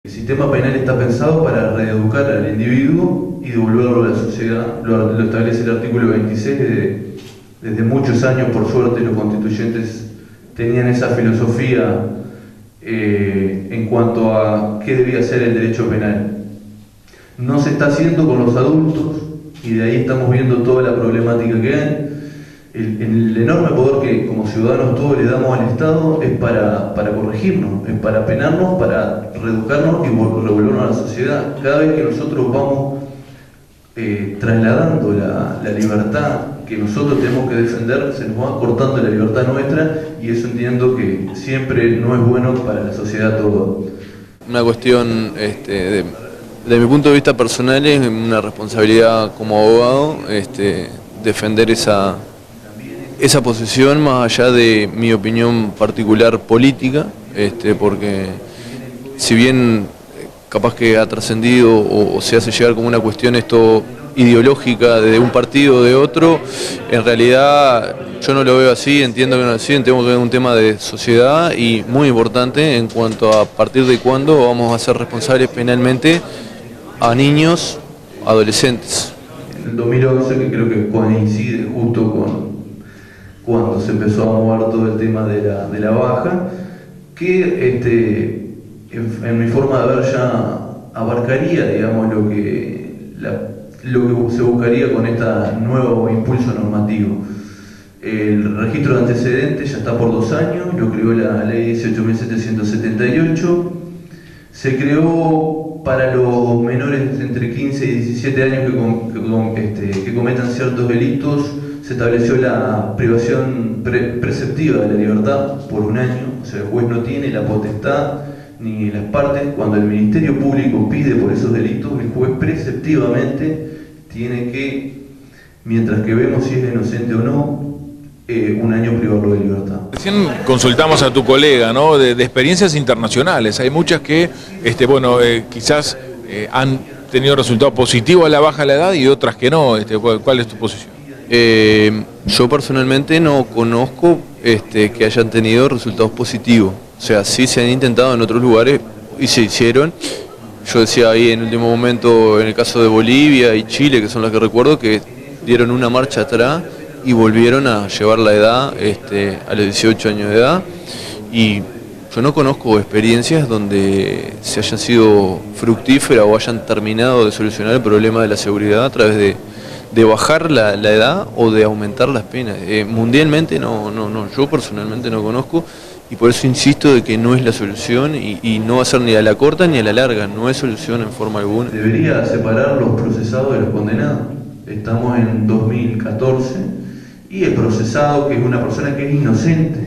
El sistema penal está pensado para reeducar al individuo y devolverlo a la sociedad. Lo establece el artículo 26. Desde muchos años, por suerte, los constituyentes tenían esa filosofía en cuanto a qué debía ser el derecho penal. No se está haciendo con los adultos y de ahí estamos viendo toda la problemática que hay. El enorme poder que como ciudadanos todos le damos al Estado es para corregirnos, es para penarnos, para reeducarnos y devolvernos a la sociedad. Cada vez que nosotros vamos trasladando la libertad que nosotros tenemos que defender, se nos va cortando la libertad nuestra, y eso entiendo que siempre no es bueno para la sociedad toda. Una cuestión, de mi punto de vista personal, es una responsabilidad como abogado defender esa posición más allá de mi opinión particular política, porque si bien capaz que ha trascendido o se hace llegar como una cuestión esto ideológica de un partido o de otro, en realidad yo no lo veo así, entiendo que no es así, entiendo que es un tema de sociedad y muy importante en cuanto a partir de cuándo vamos a ser responsables penalmente a niños, adolescentes. En el 2011, que creo que coincide justo con cuando se empezó a mover todo el tema de la baja, que en mi forma de ver ya abarcaría, digamos, lo que se buscaría con este nuevo impulso normativo. El registro de antecedentes ya está por 2 años, lo creó la ley 18.778, se creó para los menores entre 15 y 17 años que cometan ciertos delitos. Se estableció la privación preceptiva de la libertad por 1 año, o sea, el juez no tiene la potestad ni las partes. Cuando el Ministerio Público pide por esos delitos, el juez preceptivamente tiene que, mientras que vemos si es inocente o no, 1 año privarlo de libertad. Recién consultamos a tu colega, ¿no?, de experiencias internacionales. Hay muchas que, quizás han tenido resultados positivos a la baja de la edad y otras que no. ¿Cuál es tu posición? Yo personalmente no conozco que hayan tenido resultados positivos. O sea, sí se han intentado en otros lugares y se hicieron. Yo decía ahí en último momento, en el caso de Bolivia y Chile, que son las que recuerdo, que dieron una marcha atrás y volvieron a llevar la edad a los 18 años de edad. Y yo no conozco experiencias donde se hayan sido fructíferas o hayan terminado de solucionar el problema de la seguridad a través de bajar la edad o de aumentar las penas. Mundialmente no, yo personalmente no conozco, y por eso insisto de que no es la solución y no va a ser ni a la corta ni a la larga, no es solución en forma alguna. Debería separar los procesados de los condenados. Estamos en 2014 y el procesado, que es una persona que es inocente,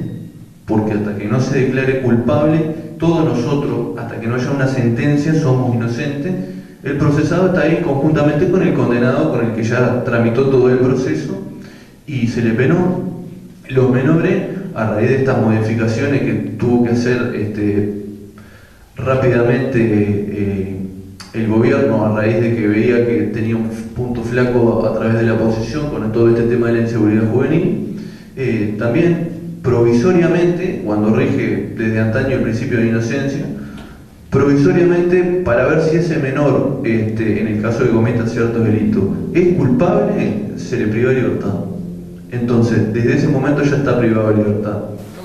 porque hasta que no se declare culpable, todos nosotros, hasta que no haya una sentencia, somos inocentes. El procesado está ahí conjuntamente con el condenado, con el que ya tramitó todo el proceso y se le penó. Los menores, a raíz de estas modificaciones que tuvo que hacer rápidamente el gobierno, a raíz de que veía que tenía un punto flaco a través de la oposición con todo este tema de la inseguridad juvenil, también provisoriamente, cuando rige desde antaño el principio de inocencia, provisoriamente, para ver si ese menor, en el caso de que cometa ciertos delitos, es culpable, se le priva de libertad. Entonces, desde ese momento ya está privado de libertad.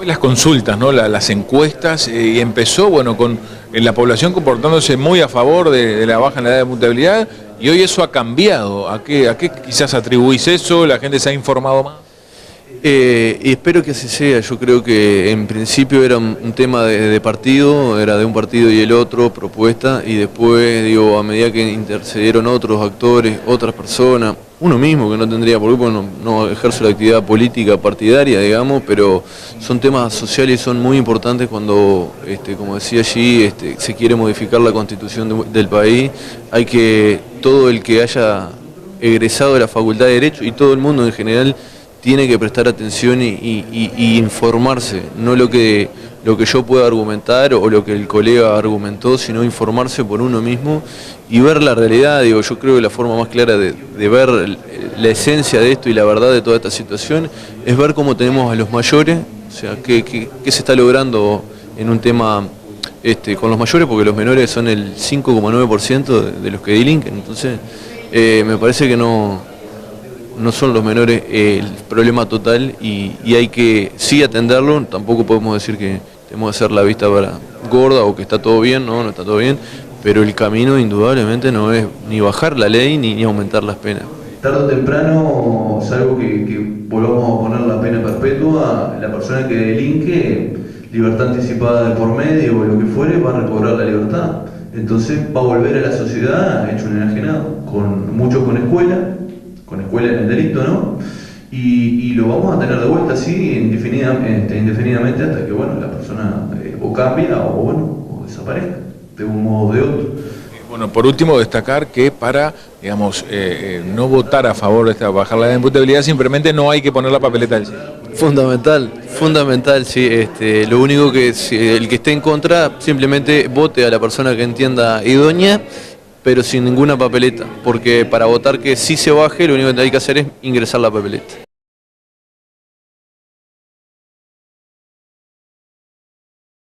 Las consultas, ¿no?, las encuestas, y empezó, con la población comportándose muy a favor de la baja en la edad de mutabilidad, y hoy eso ha cambiado. ¿A qué quizás atribuís eso? ¿La gente se ha informado más? Y espero que así sea. Yo creo que en principio era un tema de partido, era de un partido y el otro, propuesta, y después, a medida que intercedieron otros actores, otras personas, uno mismo que no tendría por qué, no ejerce la actividad política partidaria, digamos, pero son temas sociales y son muy importantes cuando, como decía allí, se quiere modificar la constitución del país. Hay que, todo el que haya egresado de la Facultad de Derecho y todo el mundo en general, tiene que prestar atención y informarse, no lo que yo pueda argumentar o lo que el colega argumentó, sino informarse por uno mismo y ver la realidad. Yo creo que la forma más clara de ver la esencia de esto y la verdad de toda esta situación es ver cómo tenemos a los mayores, o sea, qué se está logrando en un tema con los mayores, porque los menores son el 5,9% de los que delinquen. Entonces, me parece que no son los menores el problema total y hay que sí atenderlo. Tampoco podemos decir que tenemos que hacer la vista gorda o que está todo bien, no está todo bien, pero el camino indudablemente no es ni bajar la ley ni aumentar las penas. Tarde o temprano, salvo que volvamos a poner la pena perpetua, la persona que delinque, libertad anticipada de por medio o lo que fuere, va a recobrar la libertad. Entonces va a volver a la sociedad hecho un enajenado, mucho con escuela en el delito, ¿no? Y lo vamos a tener de vuelta así indefinidamente hasta que, bueno, la persona o cambia o desaparezca de un modo o de otro. Bueno, por último, destacar que para, digamos, no votar a favor de bajar la imputabilidad, simplemente no hay que poner la papeleta del sí. Fundamental, sí. Lo único que el que esté en contra simplemente vote a la persona que entienda idónea, pero sin ninguna papeleta, porque para votar que sí se baje, lo único que hay que hacer es ingresar la papeleta.